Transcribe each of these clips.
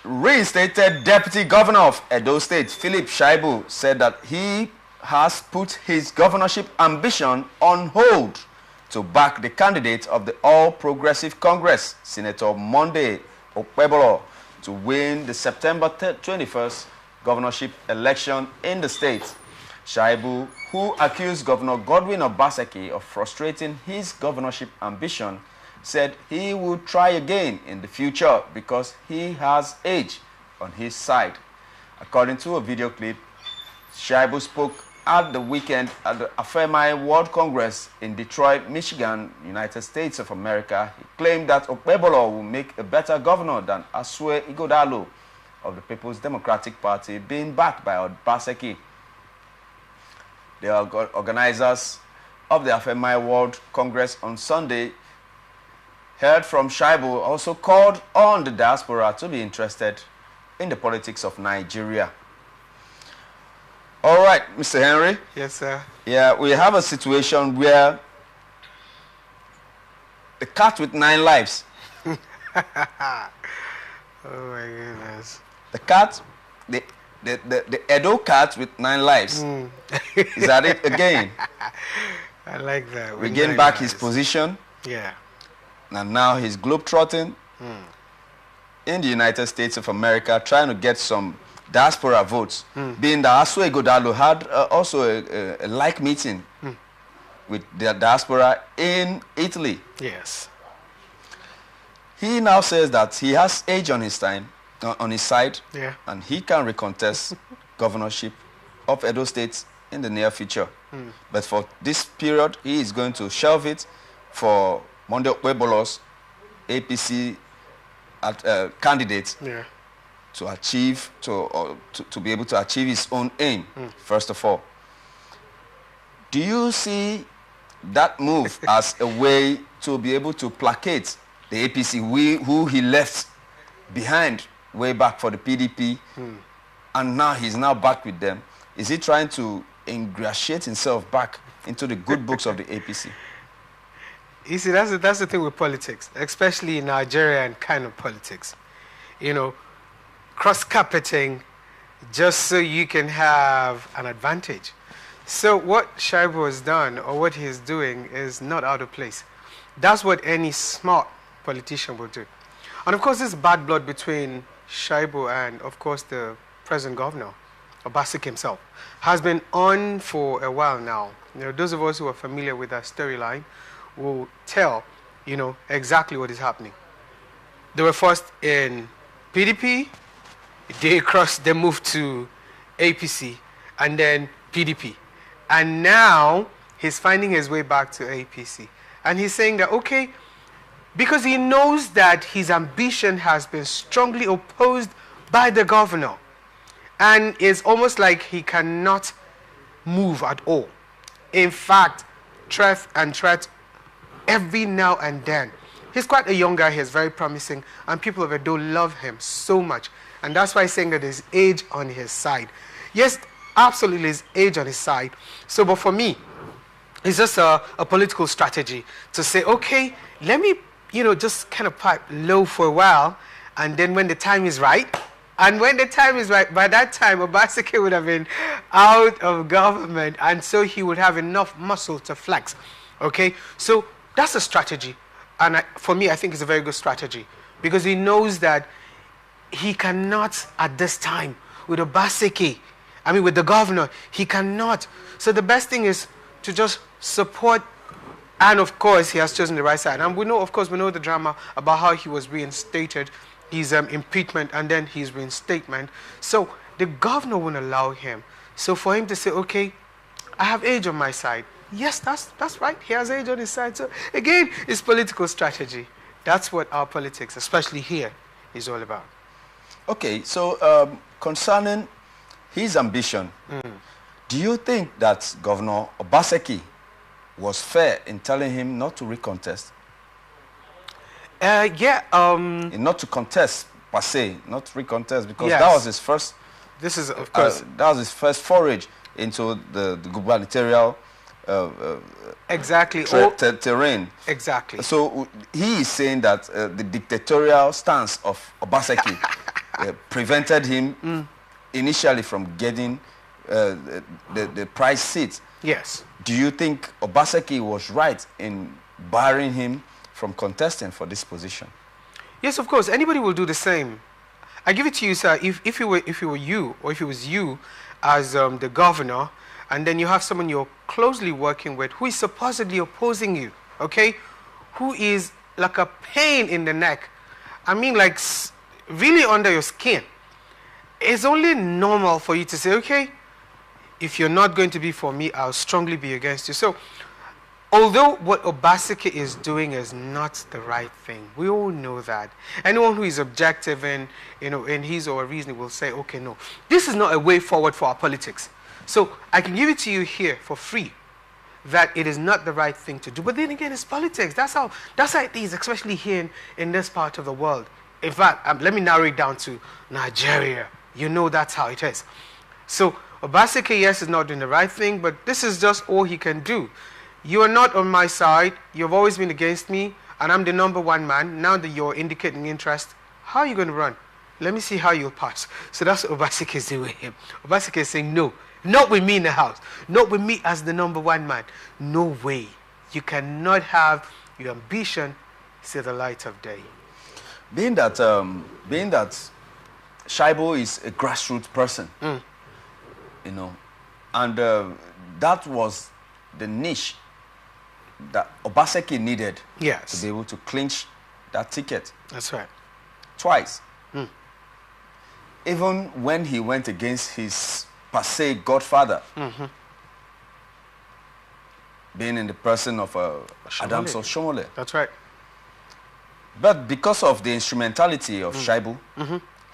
reinstated Deputy Governor of Edo State, Philip Shaibu, said that he has put his governorship ambition on hold to back the candidate of the All Progressive Congress, Senator Monday Okpebolo, to win the September 21st governorship election in the state. Shaibu, who accused Governor Godwin Obaseki of frustrating his governorship ambition, said he would try again in the future because he has age on his side. According to a video clip, Shaibu spoke at the weekend at the Afemai World Congress in Detroit, Michigan, United States of America. He claimed that Okpebolo will make a better governor than Asue Igodalo of the People's Democratic Party, being backed by Obaseki. The organizers of the Afemai World Congress on Sunday heard from Shaibu, also called on the diaspora to be interested in the politics of Nigeria. All right, Mr. Henry. Yes, sir. Yeah, we have a situation where the cat with 9 lives. Oh my goodness. The cat, the Edo cat with 9 lives. Is that it again? I like that. Regain back his position. Yeah. And now he's globetrotting in the United States of America, trying to get some diaspora votes. Being that Asue Igodalo had also a like meeting with the diaspora in Italy. Yes. He now says that he has age on his side, yeah, and he can recontest governorship of Edo State in the near future. But for this period, he is going to shelve it for Monday Okpebolo's APC candidate to achieve, to be able to achieve his own aim, first of all. Do you see that move as a way to be able to placate the APC, who he left behind way back for the PDP, and now he's now back with them? Is he trying to ingratiate himself back into the good books of the APC? You see, that's the thing with politics, especially in Nigerian kind of politics. You know, cross-carpeting just so you can have an advantage. So what Shaibu has done, or what he's doing, is not out of place. That's what any smart politician will do. And of course, this bad blood between Shaibu and, of course, the present governor, Obaseki himself, has been on for a while now. You know, those of us who are familiar with that storyline will tell, you know, exactly what is happening. They were first in PDP, they moved to APC, and then PDP. And now he's finding his way back to APC. And he's saying that, okay, because he knows that his ambition has been strongly opposed by the governor. And it's almost like he cannot move at all. In fact, threat every now and then. He's quite a young guy, he's very promising, and people of Edo love him so much. And that's why he's saying that there's age on his side. Yes, absolutely, there's age on his side. So, but for me, it's just a political strategy to say, okay, let me, you know, just kind of pipe low for a while, and then when the time is right, by that time, Obaseki would have been out of government, and so he would have enough muscle to flex. Okay, so that's a strategy. And for me, I think it's a very good strategy, because he knows that he cannot, at this time, with Obaseki, with the governor, he cannot. So the best thing is to just support, and of course, he has chosen the right side. And we know, of course, we know the drama about how he was reinstated, his impeachment, and then his reinstatement. So the governor won't allow him. So for him to say, okay, I have age on my side. Yes, that's right. He has age on his side. So again, it's political strategy. That's what our politics, especially here, is all about. Okay, so concerning his ambition, do you think that Governor Obaseki was fair in telling him not to recontest? Not to contest per se, not recontest, because that was his first. This is, of course, that was his first foray into the gubernatorial terrain. Exactly. So he is saying that the dictatorial stance of Obaseki prevented him initially from getting the prize seat. Yes. Do you think Obaseki was right in barring him from contesting for this position? Yes, of course. Anybody will do the same. I give it to you, sir. If it were you, or if it was you as the governor, and then you have someone you're closely working with who is supposedly opposing you, okay, who is like a pain in the neck, I mean, like really under your skin, it's only normal for you to say, okay, if you're not going to be for me, I'll strongly be against you. So, although what Obaseki is doing is not the right thing, we all know that. Anyone who is objective and, in his or her reasoning will say, okay, no, this is not a way forward for our politics. So I can give it to you here for free that it is not the right thing to do. But then again, it's politics. That's how it is, especially here in this part of the world. In fact, let me narrow it down to Nigeria. You know that's how it is. So Obaseki, yes, is not doing the right thing, but this is just all he can do. You are not on my side. You've always been against me, and I'm the number one man. Now that you're indicating interest, how are you going to run? Let me see how you'll pass. So that's what Obaseki is doing with him. Obaseki is saying, no, not with me in the house. Not with me as the number one man. No way. You cannot have your ambition see the light of day. Being that Shaibu is a grassroots person, and that was the niche that Obaseki needed to be able to clinch that ticket. That's right. Twice. Even when he went against his per se godfather, being in the person of Adams Oshomole. That's right. But because of the instrumentality of Shaibu,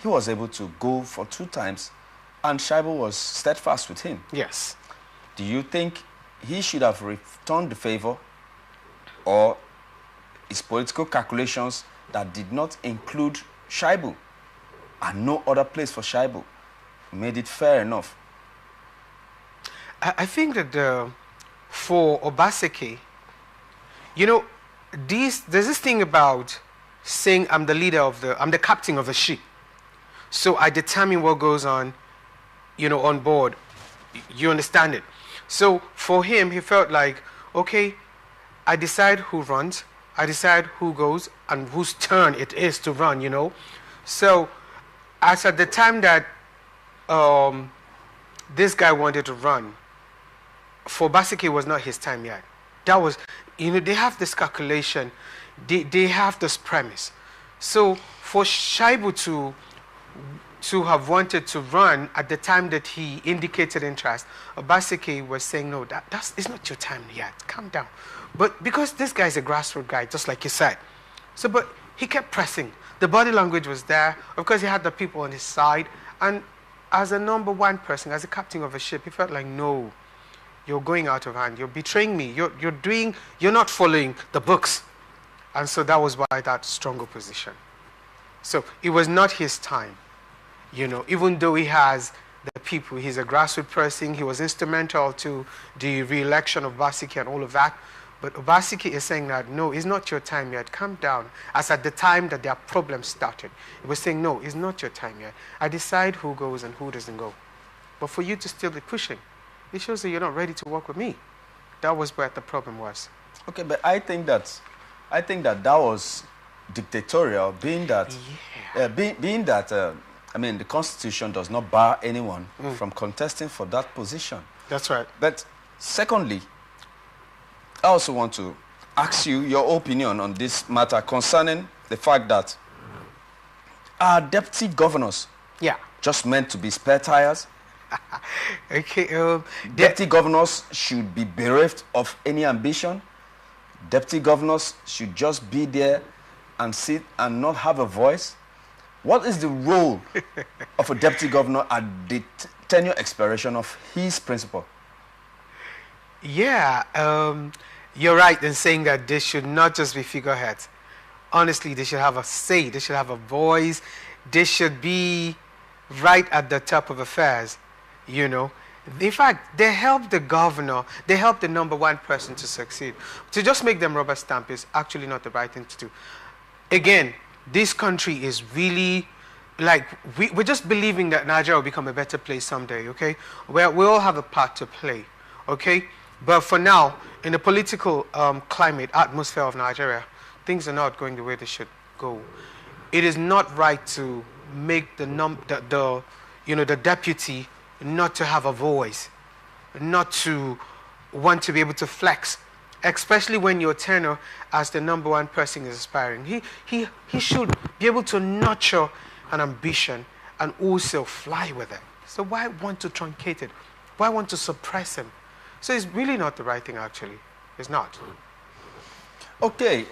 he was able to go for 2 times, and Shaibu was steadfast with him. Yes. Do you think he should have returned the favor, or his political calculations that did not include Shaibu and no other place for Shaibu made it fair enough? I think that for Obaseki, there's this thing about saying I'm the captain of the ship. So I determine what goes on, on board. You understand it? So for him, he felt like, okay, I decide who runs, I decide who goes and whose turn it is to run, So as at the time that this guy wanted to run, for Obaseki, it was not his time yet. That was, they have this calculation, they have this premise. So for Shaibu to have wanted to run at the time that he indicated interest, Obaseki was saying, no, it's not your time yet, calm down. But because this guy is a grassroots guy, just like you said, but he kept pressing. The body language was there. Of course, he had the people on his side. And as a number one person, as a captain of a ship, he felt like, no, you're going out of hand. You're betraying me. You're not following the books. And so that was why that stronger position. So it was not his time. Even though he has the people, he's a grassroots person, he was instrumental to the re-election of Obaseki and all of that. But Obaseki is saying that, no, it's not your time yet. Calm down. As at the time that their problems started, he was saying, no, it's not your time yet. I decide who goes and who doesn't go. But for you to still be pushing, it shows that you're not ready to work with me. That was where the problem was. Okay, but I think that was dictatorial, being that, the Constitution does not bar anyone from contesting for that position. That's right. But secondly, I also want to ask you your opinion on this matter concerning the fact that our deputy governors just meant to be spare tires. Okay. Deputy governors should be bereft of any ambition. Deputy governors should just be there and sit and not have a voice. What is the role of a deputy governor at the tenure expiration of his principal? Yeah, you're right in saying that they should not just be figureheads. Honestly, they should have a say, they should have a voice, they should be right at the top of affairs, In fact, they help the governor, they help the number one person to succeed. To just make them rubber stamp is actually not the right thing to do. Again, this country is really like we're just believing that Nigeria will become a better place someday, okay? We all have a part to play, okay? But for now, in the political climate, atmosphere of Nigeria, things are not going the way they should go. It is not right to make the deputy not to have a voice, not to want to be able to flex, especially when your tenure as the #1 person is aspiring. He should be able to nurture an ambition and also fly with it. So why want to truncate it? Why want to suppress him? So it's really not the right thing, actually. It's not. Okay,